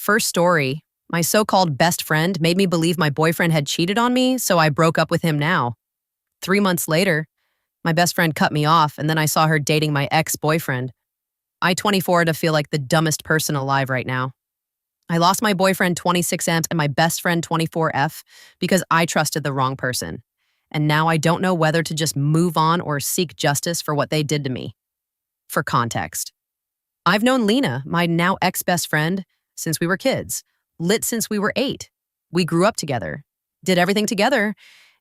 First story. My so-called best friend made me believe my boyfriend had cheated on me, so I broke up with him now. 3 months later, my best friend cut me off, and then I saw her dating my ex-boyfriend. I 24 to feel like the dumbest person alive right now. I lost my boyfriend 26M and my best friend 24F because I trusted the wrong person. And now I don't know whether to just move on or seek justice for what they did to me. For context, I've known Lena, my now ex-best friend, since we were kids, lit since we were 8. We grew up together, did everything together,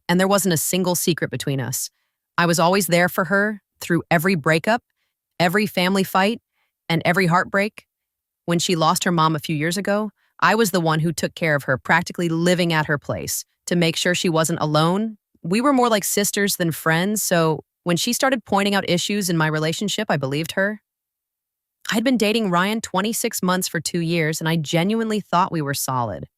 and there wasn't a single secret between us. I was always there for her through every breakup, every family fight, and every heartbreak. When she lost her mom a few years ago, I was the one who took care of her, practically living at her place to make sure she wasn't alone. We were more like sisters than friends, so when she started pointing out issues in my relationship, I believed her. I'd been dating Ryan 26 months for 2 years, and I genuinely thought we were solid.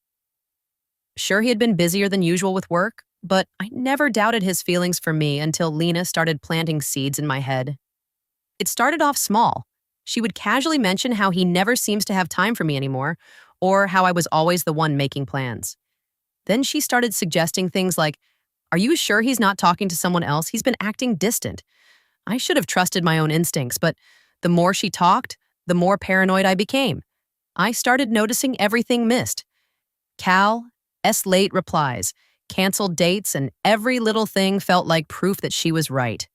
Sure, he had been busier than usual with work, but I never doubted his feelings for me until Lena started planting seeds in my head. It started off small. She would casually mention how he never seems to have time for me anymore, or how I was always the one making plans. Then she started suggesting things like, "Are you sure he's not talking to someone else? He's been acting distant." I should have trusted my own instincts, but the more she talked, the more paranoid I became. I started noticing everything missed. late replies, canceled dates, and every little thing felt like proof that she was right.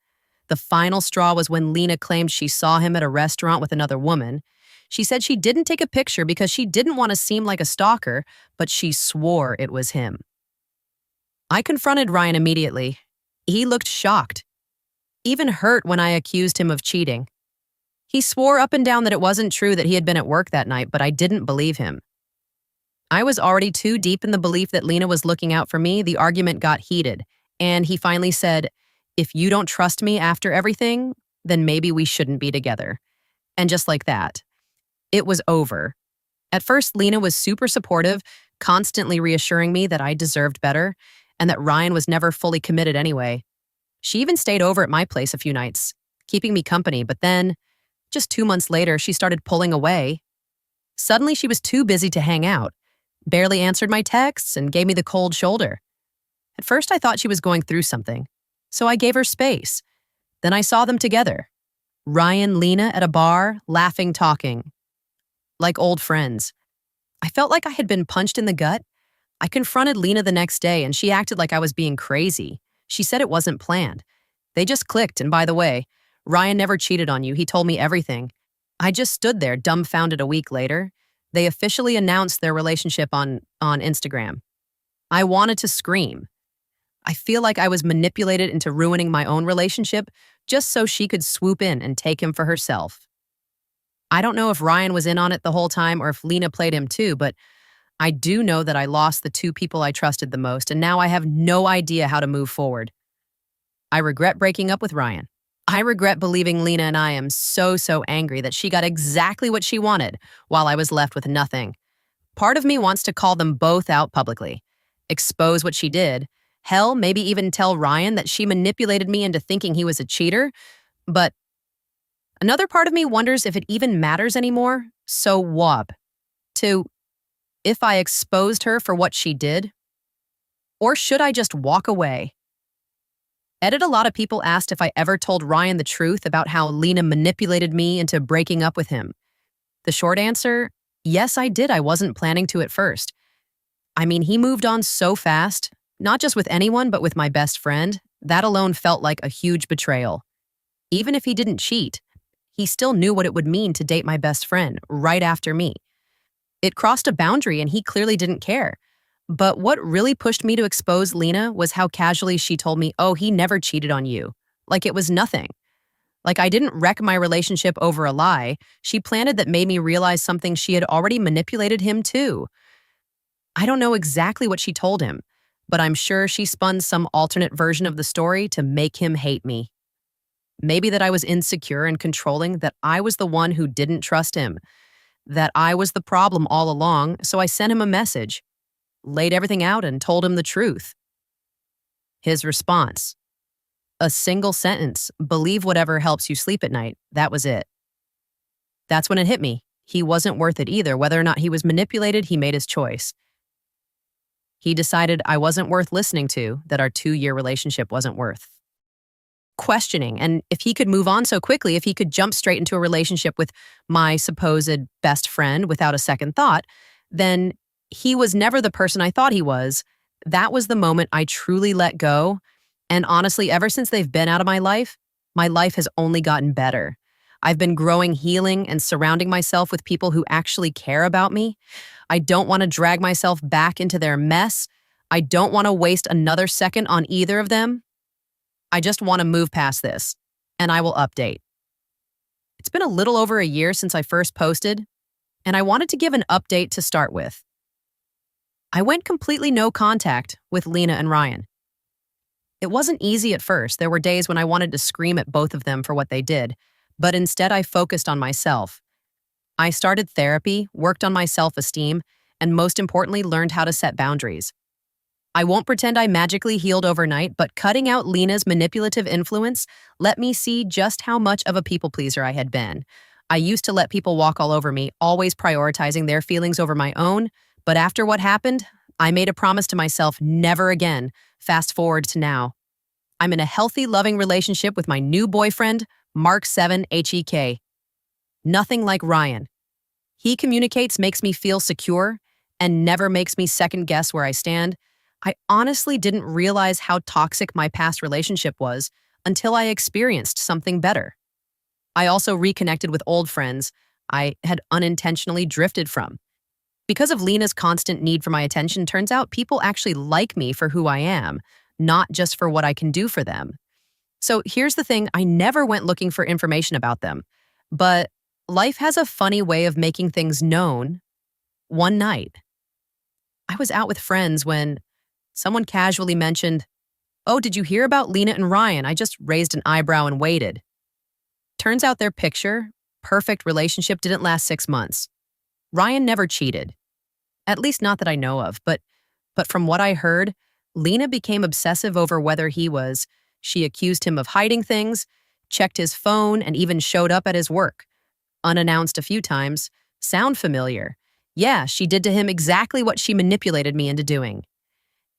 The final straw was when Lena claimed she saw him at a restaurant with another woman. She said she didn't take a picture because she didn't want to seem like a stalker, but she swore it was him. I confronted Ryan immediately. He looked shocked, even hurt when I accused him of cheating. He swore up and down that it wasn't true that he had been at work that night, but I didn't believe him. I was already too deep in the belief that Lena was looking out for me. The argument got heated, and he finally said, "If you don't trust me after everything, then maybe we shouldn't be together." And just like that, it was over. At first, Lena was super supportive, constantly reassuring me that I deserved better, and that Ryan was never fully committed anyway. She even stayed over at my place a few nights, keeping me company, but then, just 2 months later, she started pulling away. Suddenly, she was too busy to hang out, barely answered my texts, and gave me the cold shoulder. At first, I thought she was going through something, so I gave her space. Then I saw them together. Ryan, Lena at a bar, laughing, talking. Like old friends. I felt like I had been punched in the gut. I confronted Lena the next day, and she acted like I was being crazy. She said it wasn't planned. They just clicked, and by the way, Ryan never cheated on you. He told me everything. I just stood there, dumbfounded. A week later, they officially announced their relationship on Instagram. I wanted to scream. I feel like I was manipulated into ruining my own relationship just so she could swoop in and take him for herself. I don't know if Ryan was in on it the whole time or if Lena played him too, but I do know that I lost the 2 people I trusted the most, and now I have no idea how to move forward. I regret breaking up with Ryan. I regret believing Lena, and I am so angry that she got exactly what she wanted while I was left with nothing. Part of me wants to call them both out publicly, expose what she did, hell, maybe even tell Ryan that she manipulated me into thinking he was a cheater, but another part of me wonders if it even matters anymore. So what? If I exposed her for what she did? Or should I just walk away? A lot of people asked if I ever told Ryan the truth about how Lena manipulated me into breaking up with him. The short answer, yes, I did. I wasn't planning to at first. I mean, he moved on so fast, not just with anyone, but with my best friend. That alone felt like a huge betrayal. Even if he didn't cheat, he still knew what it would mean to date my best friend right after me. It crossed a boundary, and he clearly didn't care. But what really pushed me to expose Lena was how casually she told me, "Oh, he never cheated on you." Like it was nothing. Like I didn't wreck my relationship over a lie. She planted that made me realize something: she had already manipulated him too. I don't know exactly what she told him, but I'm sure she spun some alternate version of the story to make him hate me. Maybe that I was insecure and controlling, that I was the one who didn't trust him, that I was the problem all along, so I sent him a message, laid everything out, and told him the truth. His response: a single sentence, "Believe whatever helps you sleep at night." That was it. That's when it hit me. He wasn't worth it either. Whether or not he was manipulated, he made his choice. He decided I wasn't worth listening to, that our 2-year relationship wasn't worth questioning. And if he could move on so quickly, if he could jump straight into a relationship with my supposed best friend without a second thought, then he was never the person I thought he was. That was the moment I truly let go. And honestly, ever since they've been out of my life has only gotten better. I've been growing, healing, and surrounding myself with people who actually care about me. I don't want to drag myself back into their mess. I don't want to waste another second on either of them. I just want to move past this, and I will update. It's been a little over a year since I first posted, and I wanted to give an update to start with. I went completely no contact with Lena and Ryan. It wasn't easy at first. There were days when I wanted to scream at both of them for what they did, but instead I focused on myself. I started therapy, worked on my self-esteem, and most importantly, learned how to set boundaries. I won't pretend I magically healed overnight, but cutting out Lena's manipulative influence let me see just how much of a people pleaser I had been. I used to let people walk all over me, always prioritizing their feelings over my own, but after what happened, I made a promise to myself never again. Fast forward to now. I'm in a healthy, loving relationship with my new boyfriend, Mark 7 HEK. Nothing like Ryan. He communicates, makes me feel secure, and never makes me second guess where I stand. I honestly didn't realize how toxic my past relationship was until I experienced something better. I also reconnected with old friends I had unintentionally drifted from. Because of Lena's constant need for my attention, turns out people actually like me for who I am, not just for what I can do for them. So here's the thing, I never went looking for information about them, but life has a funny way of making things known. One night, I was out with friends when someone casually mentioned, "Oh, did you hear about Lena and Ryan?" I just raised an eyebrow and waited. Turns out their perfect relationship didn't last 6 months. Ryan never cheated. At least not that I know of, but from what I heard, Lena became obsessive over whether he was. She accused him of hiding things, checked his phone, and even showed up at his work. Unannounced a few times. Sound familiar? Yeah, she did to him exactly what she manipulated me into doing.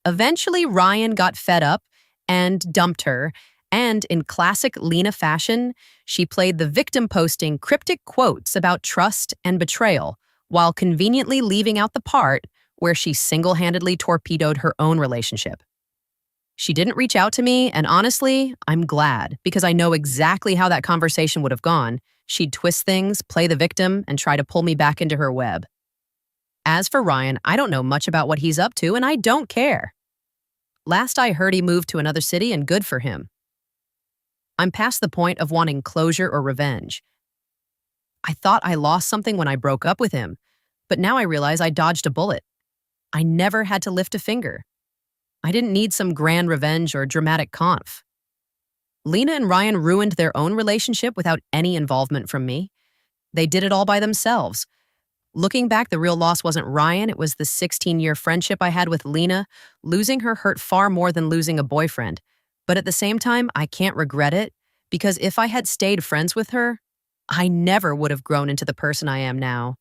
Eventually, Ryan got fed up and dumped her, and in classic Lena fashion, she played the victim, posting cryptic quotes about trust and betrayal, while conveniently leaving out the part where she single-handedly torpedoed her own relationship. She didn't reach out to me, and honestly, I'm glad, because I know exactly how that conversation would have gone. She'd twist things, play the victim, and try to pull me back into her web. As for Ryan, I don't know much about what he's up to, and I don't care. Last I heard, he moved to another city, and good for him. I'm past the point of wanting closure or revenge. I thought I lost something when I broke up with him, but now I realize I dodged a bullet. I never had to lift a finger. I didn't need some grand revenge or dramatic conf. Lena and Ryan ruined their own relationship without any involvement from me. They did it all by themselves. Looking back, the real loss wasn't Ryan, it was the 16-year friendship I had with Lena. Losing her hurt far more than losing a boyfriend. But at the same time, I can't regret it, because if I had stayed friends with her, I never would have grown into the person I am now.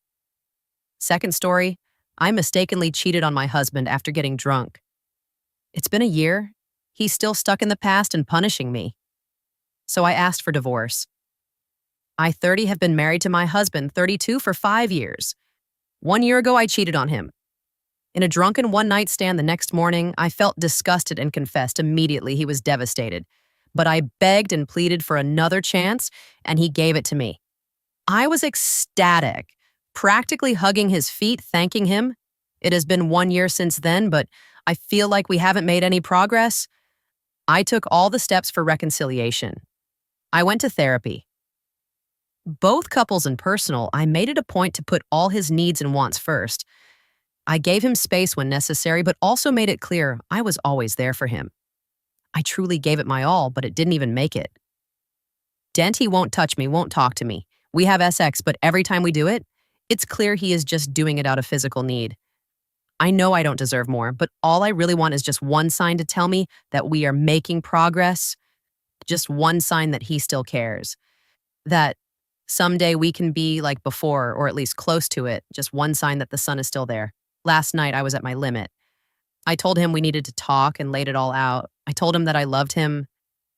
Second story, I mistakenly cheated on my husband after getting drunk. It's been a year. He's still stuck in the past and punishing me. So I asked for divorce. I, 30, have been married to my husband, 32, for 5 years. 1 year ago, I cheated on him. In a drunken one-night stand the next morning, I felt disgusted and confessed. Immediately, he was devastated. But I begged and pleaded for another chance, and he gave it to me. I was ecstatic, practically hugging his feet, thanking him. It has been 1 year since then, but I feel like we haven't made any progress. I took all the steps for reconciliation. I went to therapy. Both couples and personal, I made it a point to put all his needs and wants first. I gave him space when necessary, but also made it clear I was always there for him. I truly gave it my all, but it didn't even make it. Dent, he won't touch me, won't talk to me. We have sex, but every time we do it, it's clear he is just doing it out of physical need. I know I don't deserve more, but all I really want is just one sign to tell me that we are making progress, just one sign that he still cares, that Someday we can be like before, or at least close to it, just one sign that the sun is still there. Last night, I was at my limit. I told him we needed to talk and laid it all out. I told him that I loved him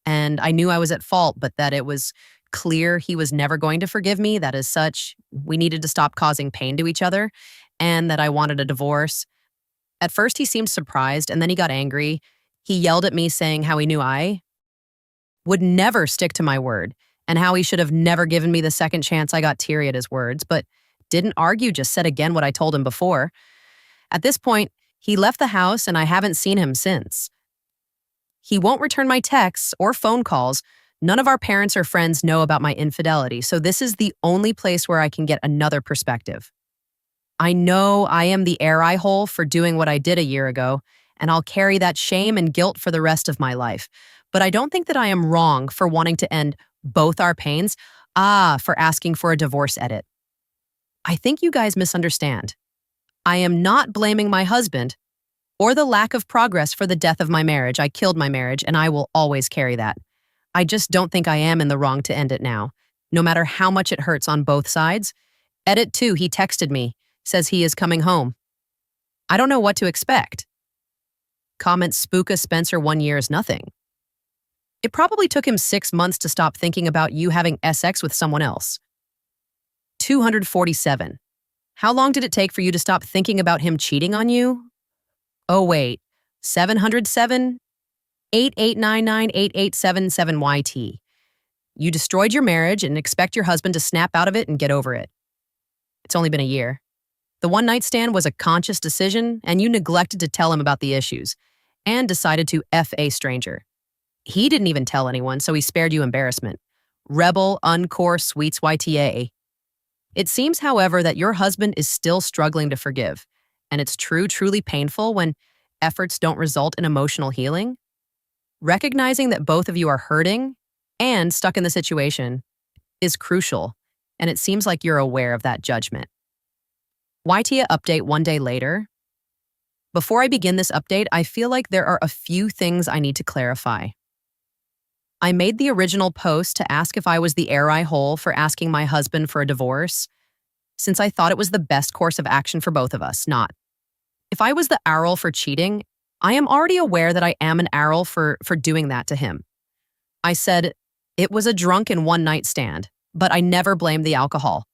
and I knew I was at fault, but that it was clear he was never going to forgive me, that as such, we needed to stop causing pain to each other, and that I wanted a divorce. At first, he seemed surprised, and then he got angry. He yelled at me, saying how he knew I would never stick to my word, and how he should have never given me the second chance. I got teary at his words, but didn't argue, just said again what I told him before. At this point, he left the house, and I haven't seen him since. He won't return my texts or phone calls. None of our parents or friends know about my infidelity, so this is the only place where I can get another perspective. I know I am the air I hole for doing what I did a year ago, and I'll carry that shame and guilt for the rest of my life. But I don't think that I am wrong for wanting to end both our pains, for asking for a divorce edit. I think you guys misunderstand. I am not blaming my husband or the lack of progress for the death of my marriage. I killed my marriage, and I will always carry that. I just don't think I am in the wrong to end it now, no matter how much it hurts on both sides. Edit 2, he texted me, says he is coming home. I don't know what to expect. Comment Spooka Spencer 1 year is nothing. It probably took him 6 months to stop thinking about you having sex with someone else. 247. How long did it take for you to stop thinking about him cheating on you? Oh wait, 707 8899 8877 YT. You destroyed your marriage and expect your husband to snap out of it and get over it. It's only been a year. The one-night stand was a conscious decision, and you neglected to tell him about the issues, and decided to F a stranger. He didn't even tell anyone, so he spared you embarrassment. Rebel, uncore, sweets YTA. It seems, however, that your husband is still struggling to forgive, and it's truly painful when efforts don't result in emotional healing. Recognizing that both of you are hurting and stuck in the situation is crucial, and it seems like you're aware of that judgment. YTA update 1 day later. Before I begin this update, I feel like there are a few things I need to clarify. I made the original post to ask if I was the air I hole for asking my husband for a divorce, since I thought it was the best course of action for both of us, not. If I was the owl for cheating, I am already aware that I am an owl for doing that to him. I said, it was a drunken one-night stand, but I never blamed the alcohol.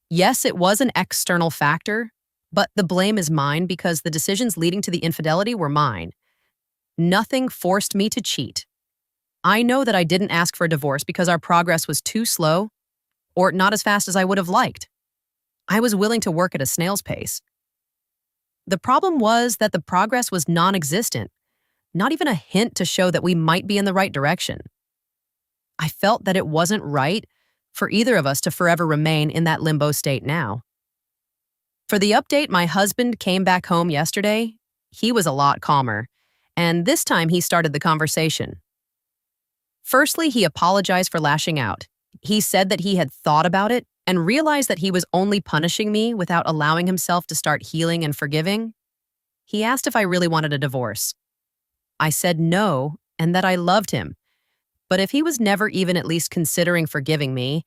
Yes, it was an external factor, but the blame is mine because the decisions leading to the infidelity were mine. Nothing forced me to cheat. I know that I didn't ask for a divorce because our progress was too slow or not as fast as I would have liked. I was willing to work at a snail's pace. The problem was that the progress was non-existent, not even a hint to show that we might be in the right direction. I felt that it wasn't right for either of us to forever remain in that limbo state now. For the update, my husband came back home yesterday. He was a lot calmer, and this time he started the conversation. Firstly, he apologized for lashing out. He said that he had thought about it and realized that he was only punishing me without allowing himself to start healing and forgiving. He asked if I really wanted a divorce. I said no, and that I loved him. But if he was never even at least considering forgiving me,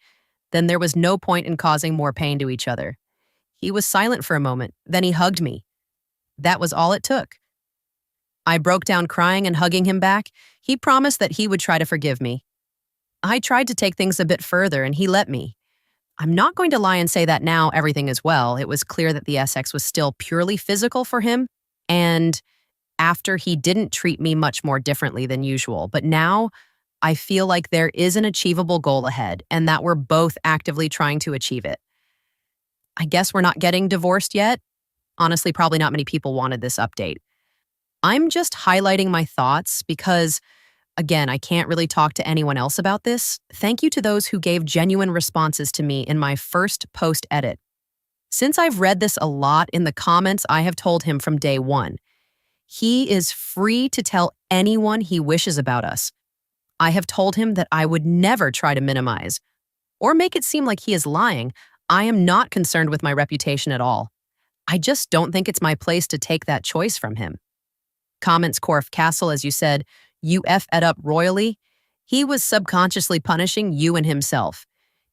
then there was no point in causing more pain to each other. He was silent for a moment, then he hugged me. That was all it took. I broke down crying and hugging him back. He promised that he would try to forgive me. I tried to take things a bit further, and he let me. I'm not going to lie and say that now everything is well. It was clear that the sex was still purely physical for him, and after he didn't treat me much more differently than usual. But now I feel like there is an achievable goal ahead, and that we're both actively trying to achieve it. I guess we're not getting divorced yet. Honestly, probably not many people wanted this update. I'm just highlighting my thoughts because, again, I can't really talk to anyone else about this. Thank you to those who gave genuine responses to me in my first post edit. Since I've read this a lot in the comments, I have told him from day one. He is free to tell anyone he wishes about us. I have told him that I would never try to minimize or make it seem like he is lying. I am not concerned with my reputation at all. I just don't think it's my place to take that choice from him. Comments Corf Castle, as you said, you F it up royally. He was subconsciously punishing you and himself.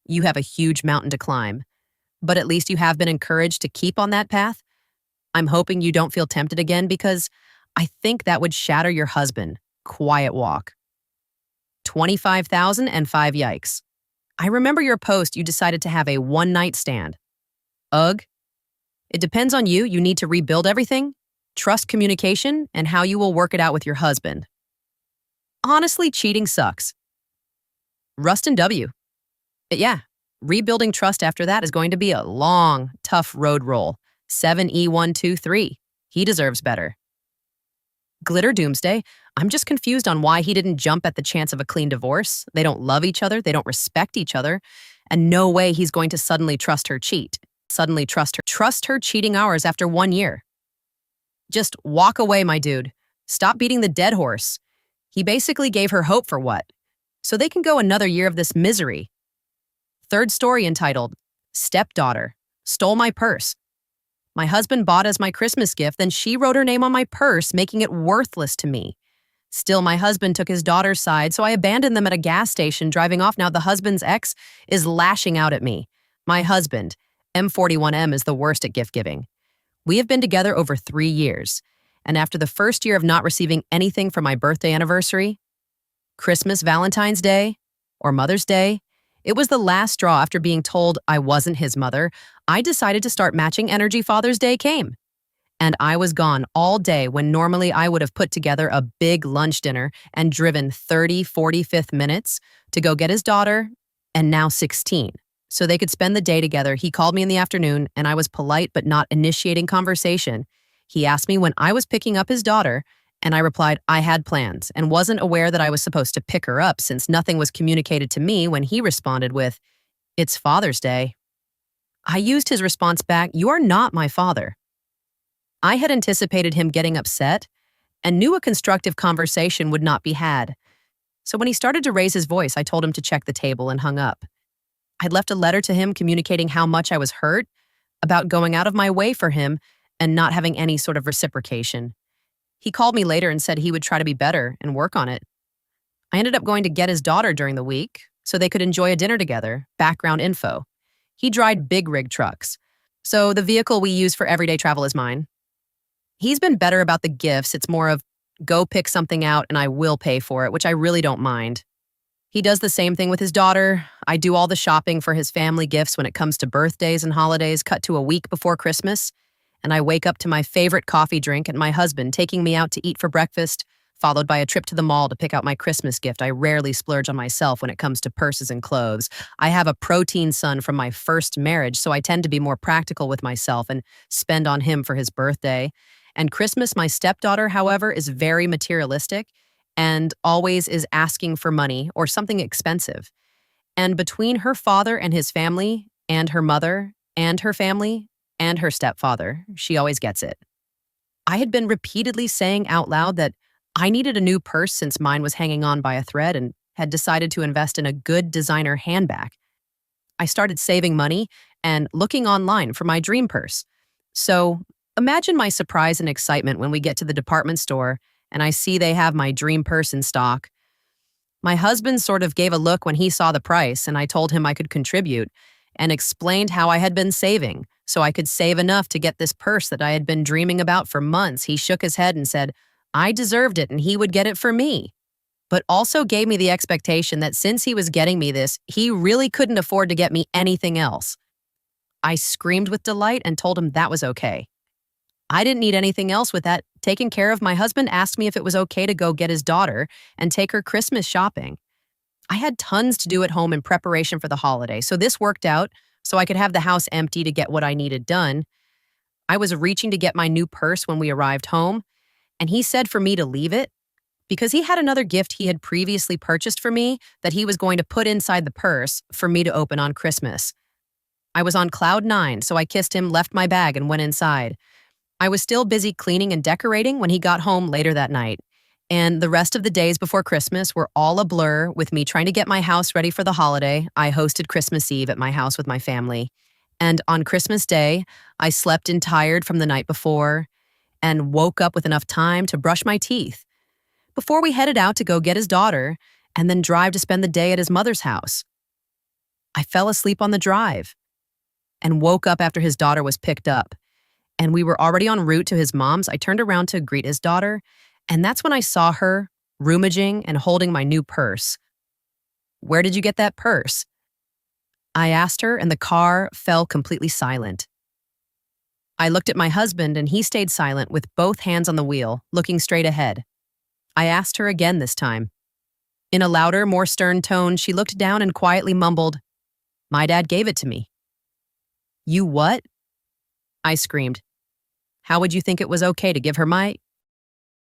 You have a huge mountain to climb, but at least you have been encouraged to keep on that path. I'm hoping you don't feel tempted again because I think that would shatter your husband. Quiet walk. 25,000 and 5 yikes. I remember your post you decided to have a one-night stand. Ugh. It depends on you. You need to rebuild everything, trust communication, and how you will work it out with your husband. Honestly, cheating sucks. Rust and W. But yeah, rebuilding trust after that is going to be a long, tough road roll. 7E123. He deserves better. Glitter Doomsday. I'm just confused on why he didn't jump at the chance of a clean divorce. They don't love each other. They don't respect each other. And no way he's going to suddenly trust her cheat. Suddenly trust her cheating hours after 1 year. Just walk away, my dude. Stop beating the dead horse. He basically gave her hope for what? So they can go another year of this misery. Third story entitled, Stepdaughter, Stole My Purse. My husband bought as my Christmas gift, then she wrote her name on my purse, making it worthless to me. Still, my husband took his daughter's side, so I abandoned them at a gas station, driving off. Now the husband's ex is lashing out at me. My husband, M41M, is the worst at gift giving. We have been together over 3 years, and after the first year of not receiving anything for my birthday anniversary, Christmas, Valentine's Day, or Mother's Day, it was the last straw. After being told I wasn't his mother, I decided to start matching energy. Father's Day came, and I was gone all day when normally I would have put together a big lunch dinner and driven 45th minutes to go get his daughter, and now 16, so they could spend the day together. He called me in the afternoon, and I was polite but not initiating conversation. He asked me when I was picking up his daughter, and I replied I had plans and wasn't aware that I was supposed to pick her up since nothing was communicated to me. When he responded with, "It's Father's Day." I used his response back, "You are not my father." I had anticipated him getting upset and knew a constructive conversation would not be had. So when he started to raise his voice, I told him to check the table and hung up. I'd left a letter to him communicating how much I was hurt about going out of my way for him and not having any sort of reciprocation. He called me later and said he would try to be better and work on it. I ended up going to get his daughter during the week so they could enjoy a dinner together. Background info. He drives big rig trucks, so the vehicle we use for everyday travel is mine. He's been better about the gifts. It's more of, go pick something out and I will pay for it, which I really don't mind. He does the same thing with his daughter. I do all the shopping for his family gifts when it comes to birthdays and holidays, cut to a week before Christmas. And I wake up to my favorite coffee drink and my husband taking me out to eat for breakfast, followed by a trip to the mall to pick out my Christmas gift. I rarely splurge on myself when it comes to purses and clothes. I have a protein son from my first marriage, so I tend to be more practical with myself and spend on him for his birthday. And Christmas, my stepdaughter, however, is very materialistic and always is asking for money or something expensive. And between her father and his family, and her mother and her family, and her stepfather, she always gets it. I had been repeatedly saying out loud that I needed a new purse since mine was hanging on by a thread and had decided to invest in a good designer handbag. I started saving money and looking online for my dream purse. So imagine my surprise and excitement when we get to the department store and I see they have my dream purse in stock. My husband sort of gave a look when he saw the price, and I told him I could contribute and explained how I had been saving so I could save enough to get this purse that I had been dreaming about for months. He shook his head and said I deserved it and he would get it for me, but also gave me the expectation that since he was getting me this, he really couldn't afford to get me anything else. I screamed with delight and told him that was okay. I didn't need anything else with that taken care of. My husband asked me if it was okay to go get his daughter and take her Christmas shopping. I had tons to do at home in preparation for the holiday, so this worked out so I could have the house empty to get what I needed done. I was reaching to get my new purse when we arrived home, and he said for me to leave it because he had another gift he had previously purchased for me that he was going to put inside the purse for me to open on Christmas. I was on cloud 9, so I kissed him, left my bag, and went inside. I was still busy cleaning and decorating when he got home later that night, and the rest of the days before Christmas were all a blur with me trying to get my house ready for the holiday. I hosted Christmas Eve at my house with my family, and on Christmas Day, I slept in tired from the night before and woke up with enough time to brush my teeth before we headed out to go get his daughter and then drive to spend the day at his mother's house. I fell asleep on the drive and woke up after his daughter was picked up. And we were already en route to his mom's. I turned around to greet his daughter, and that's when I saw her rummaging and holding my new purse. "Where did you get that purse?" I asked her, and the car fell completely silent. I looked at my husband, and he stayed silent with both hands on the wheel, looking straight ahead. I asked her again this time. In a louder, more stern tone, she looked down and quietly mumbled, "My dad gave it to me." "You what?" I screamed. "How would you think it was okay to give her my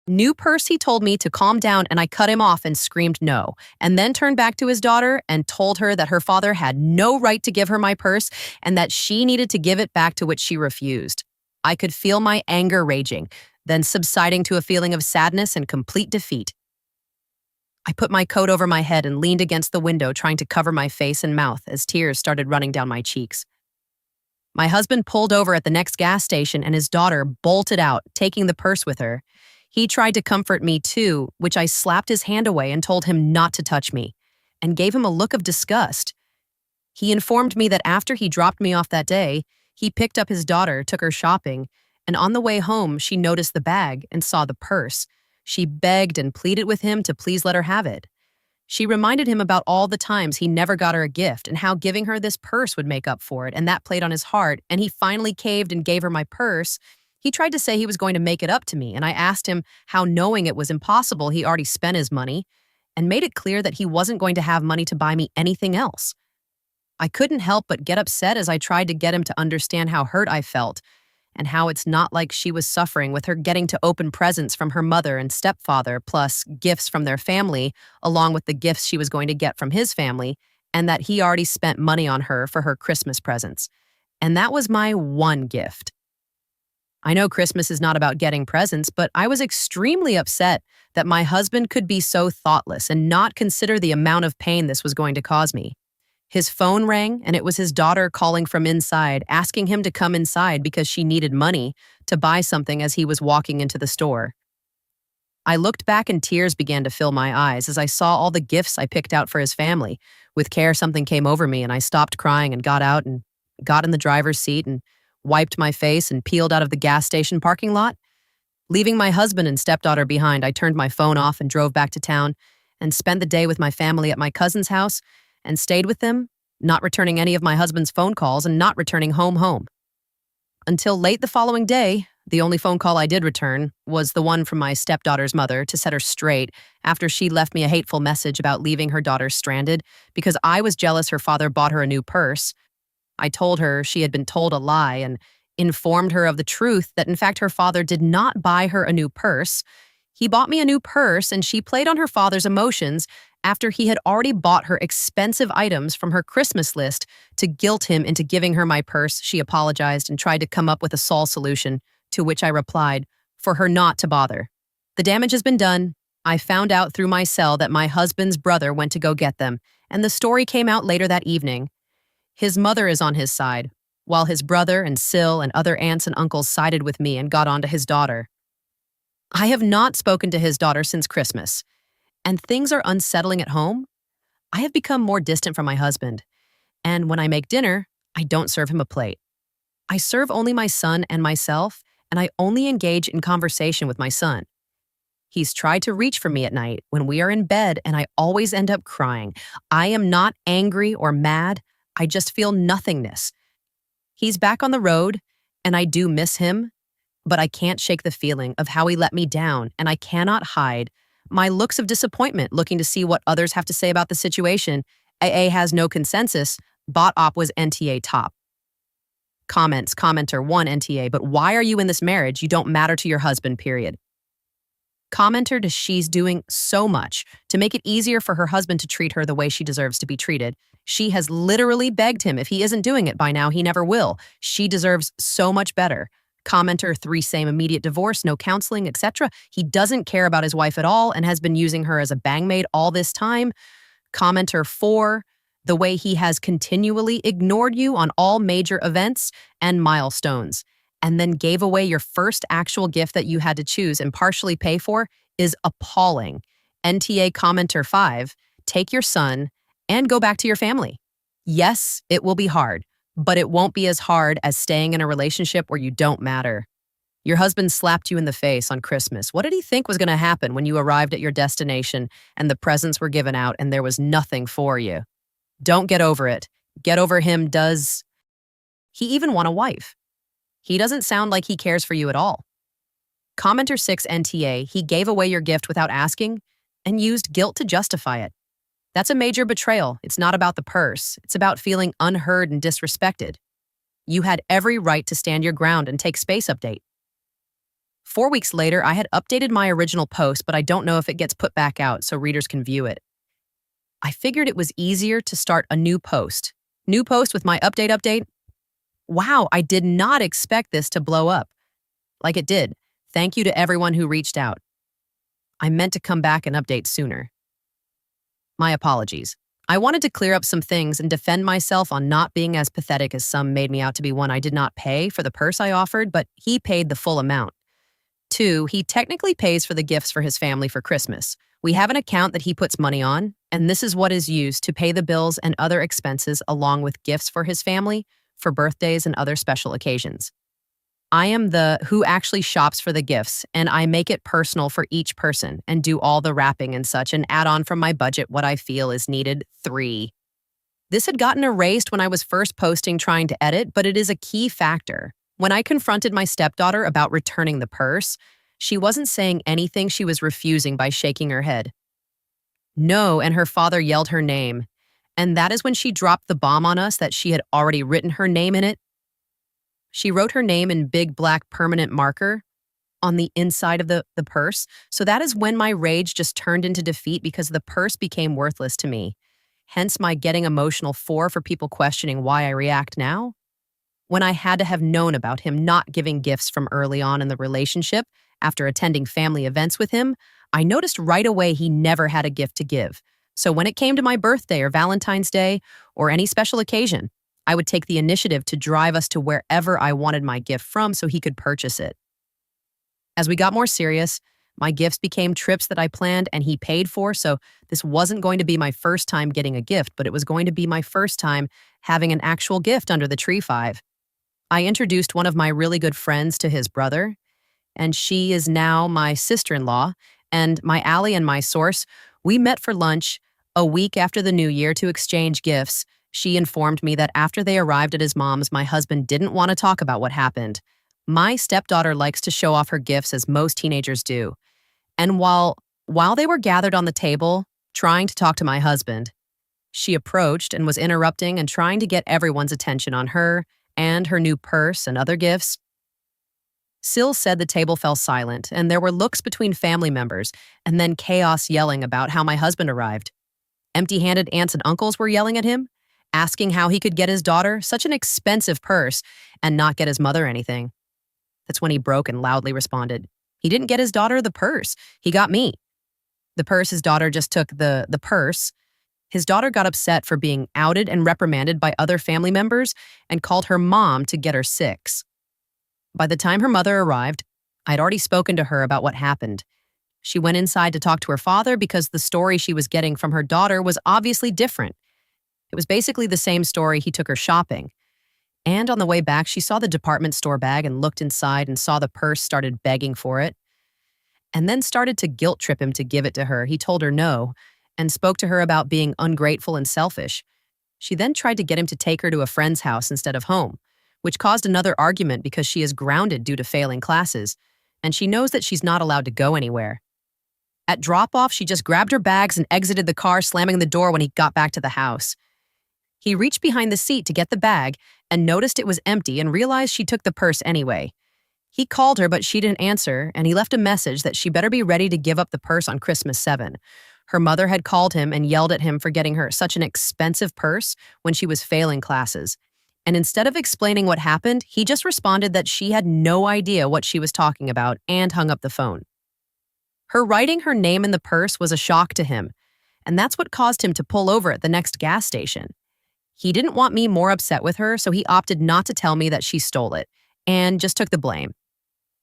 new purse?" He told me to calm down, and I cut him off and screamed no, and then turned back to his daughter and told her that her father had no right to give her my purse and that she needed to give it back, to which she refused. I could feel my anger raging, then subsiding to a feeling of sadness and complete defeat. I put my coat over my head and leaned against the window, trying to cover my face and mouth as tears started running down my cheeks. My husband pulled over at the next gas station and his daughter bolted out, taking the purse with her. He tried to comfort me too, which I slapped his hand away and told him not to touch me, and gave him a look of disgust. He informed me that after he dropped me off that day, he picked up his daughter, took her shopping, and on the way home, she noticed the bag and saw the purse. She begged and pleaded with him to please let her have it. She reminded him about all the times he never got her a gift and how giving her this purse would make up for it, and that played on his heart, and he finally caved and gave her my purse. He tried to say he was going to make it up to me, and I asked him how, knowing it was impossible, he already spent his money, and made it clear that he wasn't going to have money to buy me anything else. I couldn't help but get upset as I tried to get him to understand how hurt I felt, and how it's not like she was suffering with her getting to open presents from her mother and stepfather, plus gifts from their family, along with the gifts she was going to get from his family, and that he already spent money on her for her Christmas presents. And that was my one gift. I know Christmas is not about getting presents, but I was extremely upset that my husband could be so thoughtless and not consider the amount of pain this was going to cause me. His phone rang, and it was his daughter calling from inside, asking him to come inside because she needed money to buy something as he was walking into the store. I looked back and tears began to fill my eyes as I saw all the gifts I picked out for his family. With care, something came over me, and I stopped crying and got out and got in the driver's seat and wiped my face and peeled out of the gas station parking lot. Leaving my husband and stepdaughter behind, I turned my phone off and drove back to town and spent the day with my family at my cousin's house and stayed with them, not returning any of my husband's phone calls and not returning home. Until late the following day, the only phone call I did return was the one from my stepdaughter's mother to set her straight after she left me a hateful message about leaving her daughter stranded because I was jealous her father bought her a new purse. I told her she had been told a lie and informed her of the truth that in fact her father did not buy her a new purse. He bought me a new purse, and she played on her father's emotions after he had already bought her expensive items from her Christmas list to guilt him into giving her my purse. She apologized and tried to come up with a solution, to which I replied for her not to bother. The damage has been done. I found out through my cell that my husband's brother went to go get them, and the story came out later that evening. His mother is on his side, while his brother and Syl and other aunts and uncles sided with me and got onto his daughter. I have not spoken to his daughter since Christmas, and things are unsettling at home. I have become more distant from my husband, and when I make dinner, I don't serve him a plate. I serve only my son and myself, and I only engage in conversation with my son. He's tried to reach for me at night when we are in bed, and I always end up crying. I am not angry or mad. I just feel nothingness. He's back on the road, and I do miss him, but I can't shake the feeling of how he let me down, and I cannot hide my looks of disappointment looking to see what others have to say about the situation. AA has no consensus. Bot op was NTA top. Comments, commenter 1 NTA, but why are you in this marriage? You don't matter to your husband, period. Commenter to she's doing so much to make it easier for her husband to treat her the way she deserves to be treated. She has literally begged him. If he isn't doing it by now, he never will. She deserves so much better. Commenter 3 same immediate divorce, no counseling, etc. He doesn't care about his wife at all and has been using her as a bangmaid all this time. Commenter 4, the way he has continually ignored you on all major events and milestones, and then gave away your first actual gift that you had to choose and partially pay for is appalling. NTA commenter 5, take your son and go back to your family. Yes, it will be hard, but it won't be as hard as staying in a relationship where you don't matter. Your husband slapped you in the face on Christmas. What did he think was going to happen when you arrived at your destination and the presents were given out and there was nothing for you? Don't get over it. Get over him. Does he even want a wife? He doesn't sound like he cares for you at all. Commenter 6 NTA, he gave away your gift without asking and used guilt to justify it. That's a major betrayal. It's not about the purse. It's about feeling unheard and disrespected. You had every right to stand your ground and take space update. 4 weeks later, I had updated my original post, but I don't know if it gets put back out so readers can view it. I figured it was easier to start a new post. New post with my update. Wow, I did not expect this to blow up. Like it did. Thank you to everyone who reached out. I meant to come back and update sooner. My apologies. I wanted to clear up some things and defend myself on not being as pathetic as some made me out to be when I did not pay for the purse I offered, but he paid the full amount. 2, he technically pays for the gifts for his family for Christmas. We have an account that he puts money on, and this is what is used to pay the bills and other expenses along with gifts for his family, for birthdays and other special occasions. I am the who actually shops for the gifts, and I make it personal for each person and do all the wrapping and such and add on from my budget what I feel is needed. 3. This had gotten erased when I was first posting trying to edit, but it is a key factor. When I confronted my stepdaughter about returning the purse, she wasn't saying anything, she was refusing by shaking her head. No, and her father yelled her name. And that is when she dropped the bomb on us that she had already written her name in it. She wrote her name in big black permanent marker on the inside of the purse. So that is when my rage just turned into defeat because the purse became worthless to me. Hence my getting emotional for people questioning why I react now. When I had to have known about him not giving gifts from early on in the relationship, after attending family events with him, I noticed right away he never had a gift to give. So when it came to my birthday or Valentine's Day or any special occasion, I would take the initiative to drive us to wherever I wanted my gift from so he could purchase it. As we got more serious, my gifts became trips that I planned and he paid for, so this wasn't going to be my first time getting a gift, but it was going to be my first time having an actual gift under the tree. 5. I introduced one of my really good friends to his brother, and she is now my sister-in-law, and my ally and my source. We met for lunch a week after the New Year to exchange gifts. She informed me that after they arrived at his mom's, my husband didn't want to talk about what happened. My stepdaughter likes to show off her gifts as most teenagers do. And while they were gathered on the table, trying to talk to my husband, she approached and was interrupting and trying to get everyone's attention on her and her new purse and other gifts. Syl said the table fell silent, and there were looks between family members, and then chaos yelling about how my husband arrived. Empty-handed aunts and uncles were yelling at him, asking how he could get his daughter such an expensive purse and not get his mother anything. That's when he broke and loudly responded. He didn't get his daughter the purse. He got me. The purse, his daughter just took the purse. His daughter got upset for being outed and reprimanded by other family members and called her mom to get her 6. By the time her mother arrived, I'd already spoken to her about what happened. She went inside to talk to her father because the story she was getting from her daughter was obviously different. It was basically the same story he took her shopping. And on the way back, she saw the department store bag and looked inside and saw the purse, started begging for it, and then started to guilt trip him to give it to her. He told her no and spoke to her about being ungrateful and selfish. She then tried to get him to take her to a friend's house instead of home, which caused another argument because she is grounded due to failing classes, and she knows that she's not allowed to go anywhere. At drop-off, she just grabbed her bags and exited the car, slamming the door when he got back to the house. He reached behind the seat to get the bag and noticed it was empty and realized she took the purse anyway. He called her, but she didn't answer, and he left a message that she better be ready to give up the purse on Christmas 7. Her mother had called him and yelled at him for getting her such an expensive purse when she was failing classes. And instead of explaining what happened, he just responded that she had no idea what she was talking about and hung up the phone. Her writing her name in the purse was a shock to him, and that's what caused him to pull over at the next gas station. He didn't want me more upset with her, so he opted not to tell me that she stole it, and just took the blame.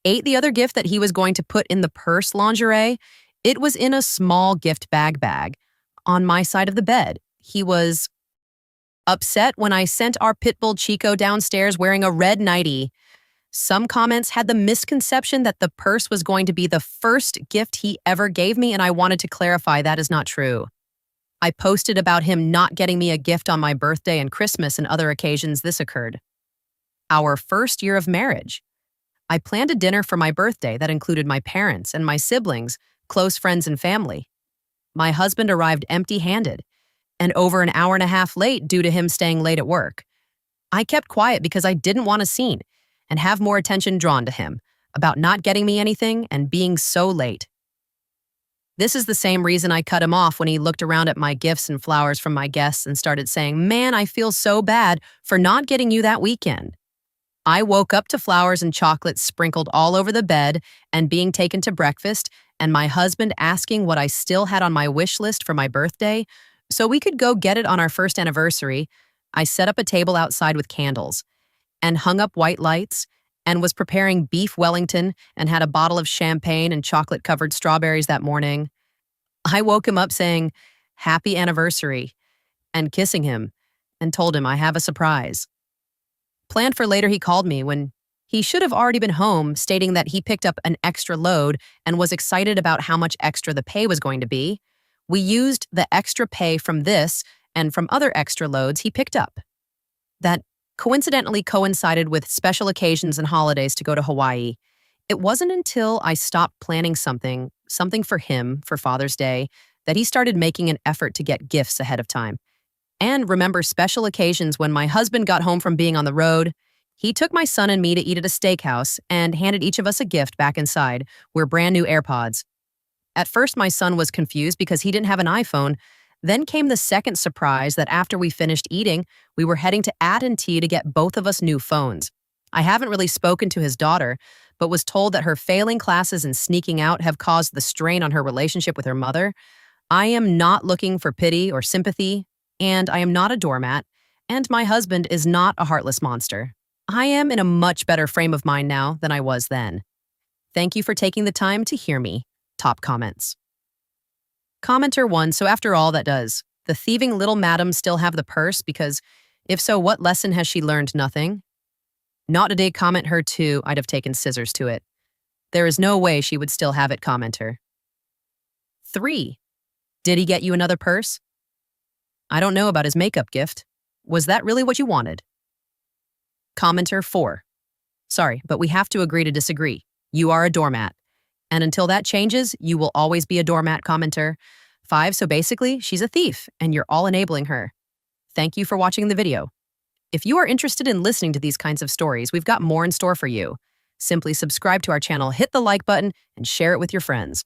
8, the other gift that he was going to put in the purse lingerie, it was in a small gift bag on my side of the bed. He was Upset when I sent our pitbull Chico downstairs wearing a red nightie. Some comments had the misconception that the purse was going to be the first gift he ever gave me, and I wanted to clarify that is not true. I posted about him not getting me a gift on my birthday and Christmas and other occasions this occurred. Our first year of marriage. I planned a dinner for my birthday that included my parents and my siblings, close friends and family. My husband arrived empty-handed and over an hour and a half late due to him staying late at work. I kept quiet because I didn't want a scene and have more attention drawn to him about not getting me anything and being so late. This is the same reason I cut him off when he looked around at my gifts and flowers from my guests and started saying, "Man, I feel so bad for not getting you that weekend." I woke up to flowers and chocolates sprinkled all over the bed and being taken to breakfast, and my husband asking what I still had on my wish list for my birthday so we could go get it on our first anniversary. I set up a table outside with candles and hung up white lights and was preparing beef Wellington and had a bottle of champagne and chocolate-covered strawberries that morning. I woke him up saying, "Happy anniversary," and kissing him and told him I have a surprise. Planned for later, he called me when he should have already been home, stating that he picked up an extra load and was excited about how much extra the pay was going to be. We used the extra pay from this and from other extra loads he picked up. That coincidentally coincided with special occasions and holidays to go to Hawaii. It wasn't until I stopped planning something for him for Father's Day, that he started making an effort to get gifts ahead of time. And remember special occasions when my husband got home from being on the road. He took my son and me to eat at a steakhouse and handed each of us a gift back inside, were brand new AirPods. At first, my son was confused because he didn't have an iPhone. Then came the second surprise that after we finished eating, we were heading to At&T to get both of us new phones. I haven't really spoken to his daughter, but was told that her failing classes and sneaking out have caused the strain on her relationship with her mother. I am not looking for pity or sympathy, and I am not a doormat, and my husband is not a heartless monster. I am in a much better frame of mind now than I was then. Thank you for taking the time to hear me. Top comments. Commenter 1, so after all that does the thieving little madam still have the purse? Because if so, what lesson has she learned? Nothing. Not today. Commenter 2, I'd have taken scissors to it. There is no way she would still have it. Commenter 3, did he get you another purse? I don't know about his makeup gift. Was that really what you wanted? Commenter 4, sorry, but we have to agree to disagree. You are a doormat. And until that changes, you will always be a doormat. Commenter 5, so basically, she's a thief, and you're all enabling her. Thank you for watching the video. If you are interested in listening to these kinds of stories, we've got more in store for you. Simply subscribe to our channel, hit the like button, and share it with your friends.